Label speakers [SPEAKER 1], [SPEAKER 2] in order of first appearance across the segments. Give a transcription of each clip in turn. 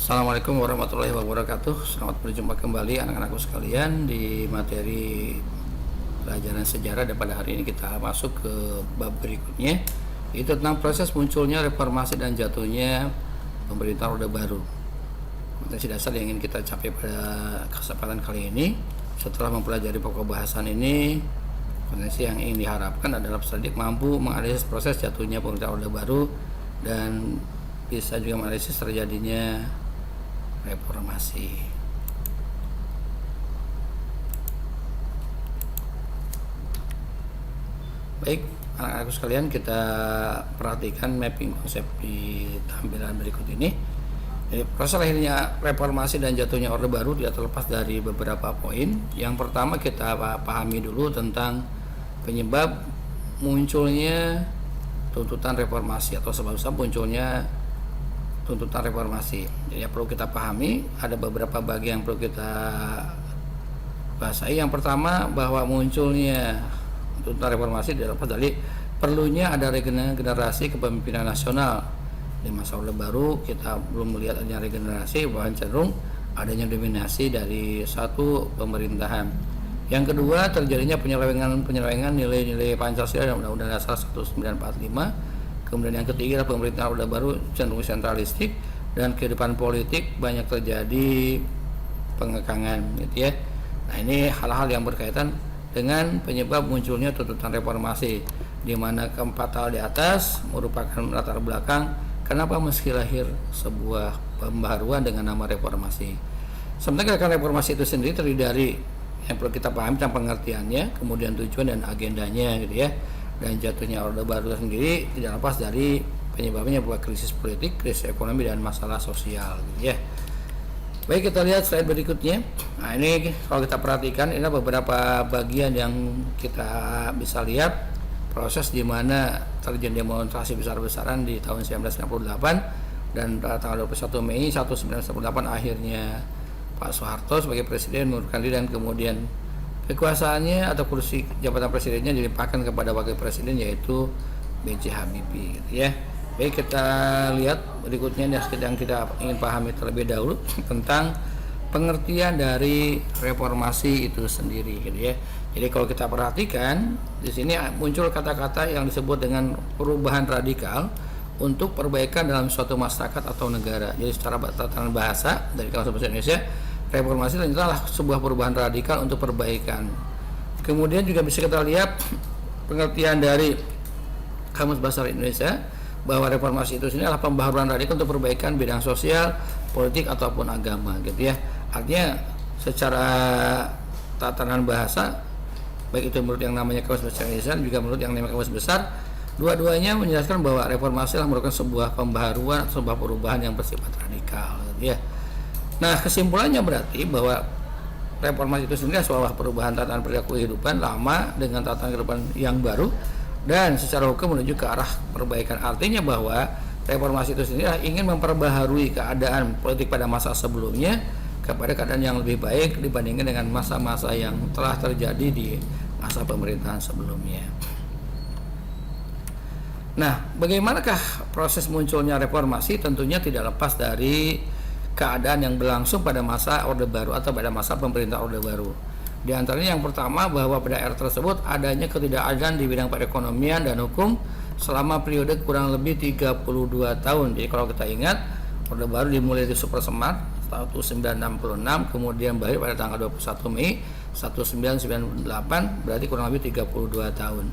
[SPEAKER 1] Assalamualaikum warahmatullahi wabarakatuh. Selamat berjumpa kembali anak-anakku sekalian di materi pelajaran sejarah, dan pada hari ini kita masuk ke bab berikutnya, yaitu tentang proses munculnya reformasi dan jatuhnya pemerintahan Orde Baru. Kompetensi dasar yang ingin kita capai pada kesempatan kali ini, setelah mempelajari pokok bahasan ini, kompetensi yang ingin diharapkan adalah peserta didik mampu menganalisis proses jatuhnya pemerintahan Orde Baru dan bisa juga menganalisis terjadinya reformasi. Baik, anak-anakku sekalian, kita perhatikan mapping konsep di tampilan berikut ini. Jadi, proses lahirnya reformasi dan jatuhnya Orde Baru tidak terlepas dari beberapa poin. Yang pertama, kita pahami dulu tentang penyebab munculnya tuntutan reformasi atau sebab-sebab munculnya tuntutan reformasi. Jadi yang perlu kita pahami, ada beberapa bagian yang perlu kita bahasai. Yang pertama, bahwa munculnya tuntutan reformasi tidak lepas dari perlunya ada regenerasi kepemimpinan nasional. Di masa Orde Baru kita belum melihat adanya regenerasi, bahkan cenderung adanya dominasi dari satu pemerintahan. Yang kedua, terjadinya penyelewengan nilai-nilai Pancasila dan Undang-Undang Dasar 1945. Kemudian yang ketiga adalah pemerintahan Orde Baru cenderung sentralistik dan kehidupan politik banyak terjadi pengekangan, gitu ya. Nah, ini hal-hal yang berkaitan dengan penyebab munculnya tuntutan reformasi, di mana keempat hal di atas merupakan latar belakang kenapa meski lahir sebuah pembaharuan dengan nama reformasi. Sementara gerakan reformasi itu sendiri terdiri dari yang perlu kita pahami tentang pengertiannya, kemudian tujuan dan agendanya, gitu ya. Dan jatuhnya Orde Baru sendiri tidak lepas dari penyebabnya berupa krisis politik, krisis ekonomi, dan masalah sosial, gitu ya. Baik, kita lihat slide berikutnya. Nah, ini kalau kita perhatikan, ini beberapa bagian yang kita bisa lihat proses di mana terjadi demonstrasi besar-besaran di tahun 1998, dan pada tanggal 21 Mei 1998 akhirnya Pak Soeharto sebagai presiden mengundurkan diri, dan kemudian kekuasaannya atau kursi jabatan presidennya dilimpahkan kepada wakil presiden, yaitu B.J. Habibie, gitu ya. Baik, kita lihat berikutnya yang kita ingin pahami terlebih dahulu tentang pengertian dari reformasi itu sendiri, gitu ya. Jadi kalau kita perhatikan di sini muncul kata-kata yang disebut dengan perubahan radikal untuk perbaikan dalam suatu masyarakat atau negara. Jadi secara tatanan bahasa dari Kamus Bahasa Indonesia, reformasi adalah sebuah perubahan radikal untuk perbaikan. Kemudian juga bisa kita lihat pengertian dari Kamus Bahasa Indonesia bahwa reformasi itu sendiri adalah pembaharuan radikal untuk perbaikan bidang sosial, politik ataupun agama, gitu ya. Artinya secara tatanan bahasa, baik itu menurut yang namanya Kamus Bahasa Indonesia juga menurut yang namanya Kamus Besar, dua-duanya menjelaskan bahwa reformasi adalah merupakan sebuah pembaharuan, sebuah perubahan yang bersifat radikal, gitu ya. Nah, kesimpulannya berarti bahwa reformasi itu sendiri adalah perubahan tatanan perilaku kehidupan lama dengan tatanan kehidupan yang baru, dan secara hukum menuju ke arah perbaikan. Artinya bahwa reformasi itu sendiri ingin memperbaharui keadaan politik pada masa sebelumnya kepada keadaan yang lebih baik dibandingkan dengan masa-masa yang telah terjadi di masa pemerintahan sebelumnya. Nah, bagaimanakah proses munculnya reformasi? Tentunya tidak lepas dari keadaan yang berlangsung pada masa Orde Baru atau pada masa pemerintah Orde Baru. Di antaranya yang pertama, bahwa pada era tersebut adanya ketidakadilan di bidang perekonomian dan hukum selama periode kurang lebih 32 tahun. Jadi kalau kita ingat, Orde Baru dimulai di Super Semar 1966, kemudian berakhir pada tanggal 21 Mei 1998, berarti kurang lebih 32 tahun.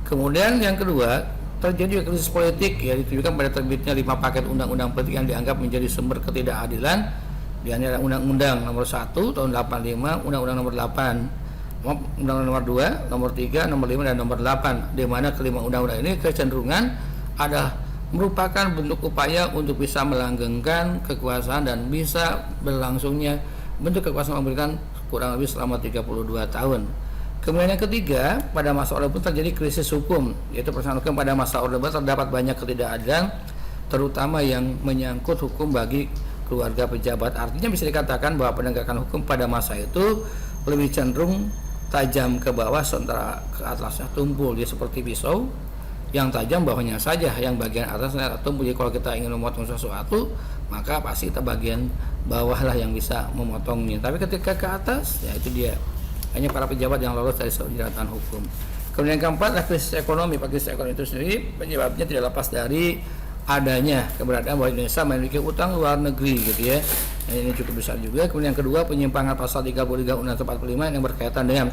[SPEAKER 1] Kemudian yang kedua, terjadi krisis politik, ya, ditujukan pada terbitnya 5 paket undang-undang politik yang dianggap menjadi sumber ketidakadilan. Di antara Undang-Undang Nomor 1 tahun 85, Undang-Undang Nomor 8, Undang-Undang Nomor 2, Nomor 3, Nomor 5, dan Nomor 8, di mana kelima undang-undang ini kecenderungan ada merupakan bentuk upaya untuk bisa melanggengkan kekuasaan dan bisa berlangsungnya bentuk kekuasaan pemerintahan kurang lebih selama 32 tahun. Kemudian yang ketiga, pada masa Orde Baru terjadi krisis hukum, yaitu persoalan hukum. Pada masa Orde Baru terdapat banyak ketidakadilan, terutama yang menyangkut hukum bagi keluarga pejabat. Artinya bisa dikatakan bahwa penegakan hukum pada masa itu lebih cenderung tajam ke bawah, sementara ke atasnya tumpul, dia seperti pisau yang tajam bawahnya saja, yang bagian atas atau kalau kita ingin memotong sesuatu maka pasti kita bagian bawah lah yang bisa memotongnya. Tapi ketika ke atas, ya itu dia hanya para pejabat yang lolos dari jeratan hukum. Kemudian yang keempat adalah krisis ekonomi. Krisis ekonomi itu sendiri penyebabnya tidak lepas dari adanya keberadaan bahwa Indonesia memiliki utang luar negeri gitu ya. Nah, ini cukup besar juga. Kemudian yang kedua, penyimpangan pasal 33 Undang-Undang 45 yang berkaitan dengan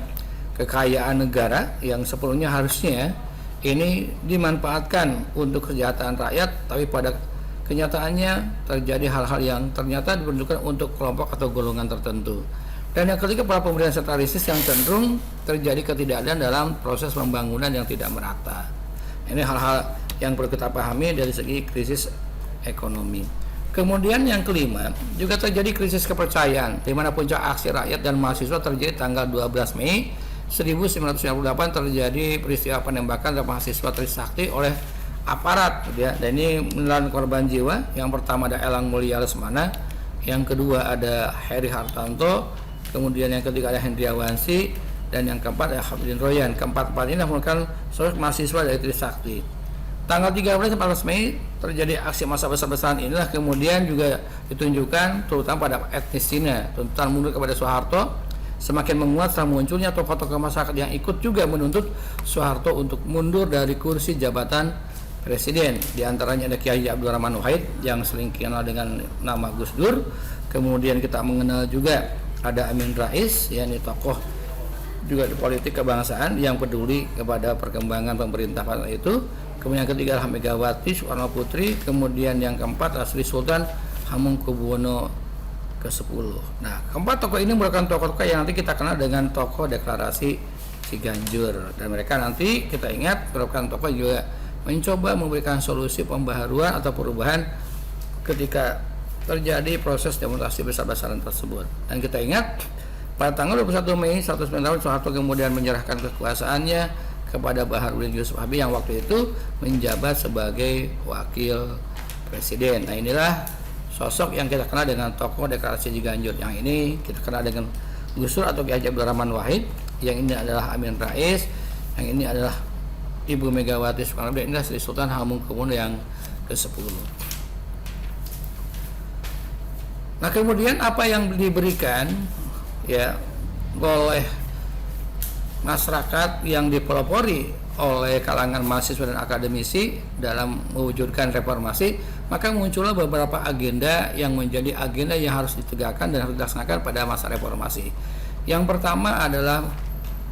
[SPEAKER 1] kekayaan negara yang sepenuhnya harusnya ini dimanfaatkan untuk kesejahteraan rakyat, tapi pada kenyataannya terjadi hal-hal yang ternyata diperuntukkan untuk kelompok atau golongan tertentu. Dan yang ketiga, para pemerintahan sentralistis yang cenderung terjadi ketidakadilan dalam proses pembangunan yang tidak merata. Ini hal-hal yang perlu kita pahami dari segi krisis ekonomi. Kemudian yang kelima, juga terjadi krisis kepercayaan, di mana puncak aksi rakyat dan mahasiswa terjadi tanggal 12 Mei 1998 terjadi peristiwa penembakan terhadap mahasiswa Trisakti oleh aparat gitu ya. Dan ini menelan korban jiwa. Yang pertama ada Elang Mulia Lesmana, yang kedua ada Heri Hartanto, kemudian yang ketiga ada Hendriawansi, dan yang keempat ada Habibin Royan. Keempat-empat ini merupakan saudara mahasiswa dari Trisakti. Tanggal 13-14 Mei terjadi aksi massa besar-besaran inilah kemudian juga ditunjukkan terutama pada etnis Cina. Tuntutan mundur kepada Soeharto semakin menguat setelah munculnya tokoh-tokoh masyarakat yang ikut juga menuntut Soeharto untuk mundur dari kursi jabatan presiden. Di antaranya ada Kiai Abdul Rahman Wahid yang sering dikenal dengan nama Gus Dur. Kemudian kita mengenal juga ada Amin Rais, yakni tokoh juga di politik kebangsaan yang peduli kepada perkembangan pemerintah pada itu. Kemudian yang ketiga adalah Megawati Soekarno Putri. Kemudian yang keempat adalah Sri Sultan Hamengkubuwono ke-10. Nah, keempat tokoh ini merupakan tokoh-tokoh yang nanti kita kenal dengan tokoh deklarasi Ciganjur, dan mereka nanti kita ingat merupakan tokoh juga mencoba memberikan solusi pembaharuan atau perubahan ketika terjadi proses demonstrasi besar-besaran tersebut. Dan kita ingat pada tanggal 21 Mei 1998 Soeharto kemudian menyerahkan kekuasaannya kepada Baharudin Yusuf Habibie yang waktu itu menjabat sebagai wakil presiden. Nah, inilah sosok yang kita kenal dengan tokoh deklarasi Ciganjur. Yang ini kita kenal dengan Gus Dur atau Kiai Abdul Rahman Wahid. Yang ini adalah Amin Rais. Yang ini adalah Ibu Megawati Soekarno Putri. Ini adalah Sri Sultan Hamengkubuwono yang ke-10. Nah, kemudian apa yang diberikan ya oleh masyarakat yang dipelopori oleh kalangan mahasiswa dan akademisi dalam mewujudkan reformasi, maka muncullah beberapa agenda yang menjadi agenda yang harus ditegakkan dan harus dilaksanakan pada masa reformasi. Yang pertama adalah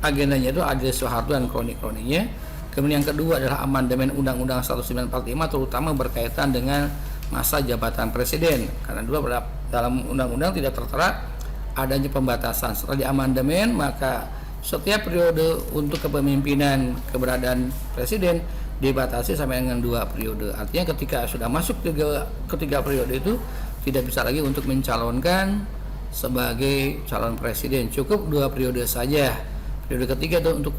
[SPEAKER 1] agendanya itu adil Soeharto dan kroni-kroninya. Kemudian yang kedua adalah amandemen Undang-Undang 1945 terutama berkaitan dengan masa jabatan presiden, karena dulu dalam undang-undang tidak tertera adanya pembatasan. Setelah diamandemen maka setiap periode untuk kepemimpinan keberadaan presiden dibatasi sampai dengan 2 periode. Artinya ketika sudah masuk ketiga periode itu tidak bisa lagi untuk mencalonkan sebagai calon presiden, cukup 2 periode saja. Periode ketiga itu untuk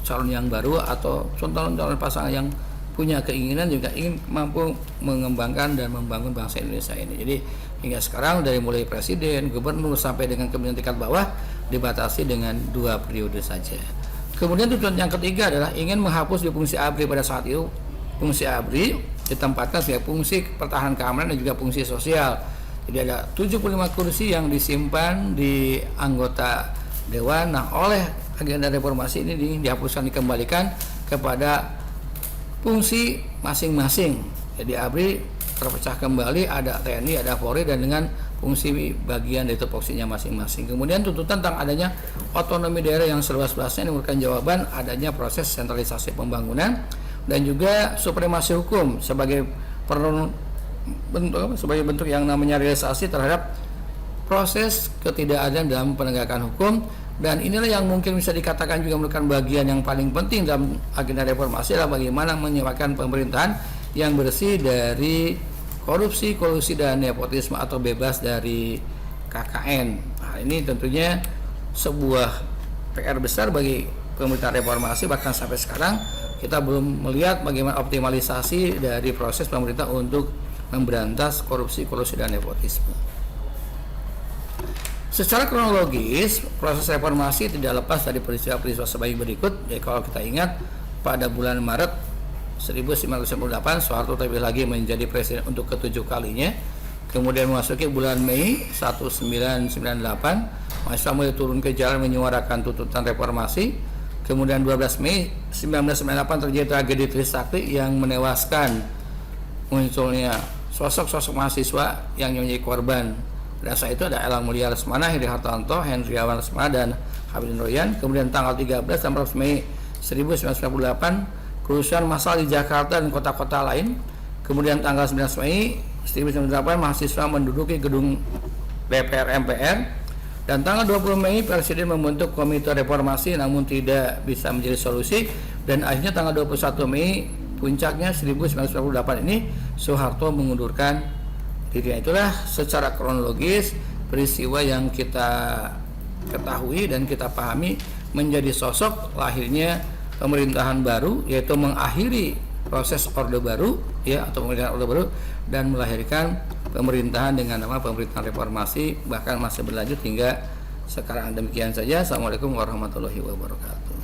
[SPEAKER 1] calon yang baru atau calon pasangan yang punya keinginan juga ingin mampu mengembangkan dan membangun bangsa Indonesia ini. Jadi hingga sekarang dari mulai presiden, gubernur sampai dengan pimpinan tingkat bawah dibatasi dengan 2 periode saja. Kemudian tujuan yang ketiga adalah ingin menghapus di fungsi ABRI pada saat itu. Fungsi ABRI ditempatkan sebagai fungsi pertahanan keamanan dan juga fungsi sosial. Jadi ada 75 kursi yang disimpan di anggota dewan. Nah, oleh agenda reformasi ini dihapuskan, dikembalikan kepada fungsi masing-masing. Jadi ABRI terpecah kembali, ada TNI, ada Polri, dan dengan fungsi bagian dari tupoksinya masing-masing. Kemudian tuntutan tentang adanya otonomi daerah yang seluas-luasnya ini merupakan jawaban adanya proses sentralisasi pembangunan dan juga supremasi hukum sebagai bentuk yang namanya realisasi terhadap proses ketidakadilan dalam penegakan hukum. Dan inilah yang mungkin bisa dikatakan juga merupakan bagian yang paling penting dalam agenda reformasi adalah bagaimana menyewakan pemerintahan yang bersih dari korupsi, kolusi, dan nepotisme atau bebas dari KKN. Nah, ini tentunya sebuah PR besar bagi pemerintahan reformasi. Bahkan sampai sekarang kita belum melihat bagaimana optimalisasi dari proses pemerintah untuk memberantas korupsi, kolusi, dan nepotisme. Secara kronologis, proses reformasi tidak lepas dari peristiwa-peristiwa sebagai berikut. Jadi kalau kita ingat pada bulan Maret 1998 Soeharto terlebih lagi menjadi presiden untuk ke-7 kalinya. Kemudian memasuki bulan Mei 1998 mahasiswa mulai turun ke jalan menyuarakan tuntutan reformasi. Kemudian 12 Mei 1998 terjadi tragedi Trisakti yang menewaskan munculnya sosok-sosok mahasiswa yang menjadi korban. Dan saat itu ada Elang Mulia Lesmana, Heri Hartanto, Hendriawan Lesmana, dan Habibin Royan. Kemudian tanggal 13 dan 14 Mei 1998 kerusuhan massal di Jakarta dan kota-kota lain. Kemudian tanggal 19 Mei 1998 mahasiswa menduduki gedung DPR MPR. Dan tanggal 20 Mei Presiden membentuk Komite Reformasi namun tidak bisa menjadi solusi. Dan akhirnya tanggal 21 Mei puncaknya 1998 ini Soeharto mengundurkan dirinya. Itulah secara kronologis peristiwa yang kita ketahui dan kita pahami menjadi sosok lahirnya pemerintahan baru, yaitu mengakhiri proses Orde Baru ya, atau pemerintahan Orde Baru, dan melahirkan pemerintahan dengan nama pemerintahan reformasi, bahkan masih berlanjut hingga sekarang. Demikian saja. Assalamualaikum warahmatullahi wabarakatuh.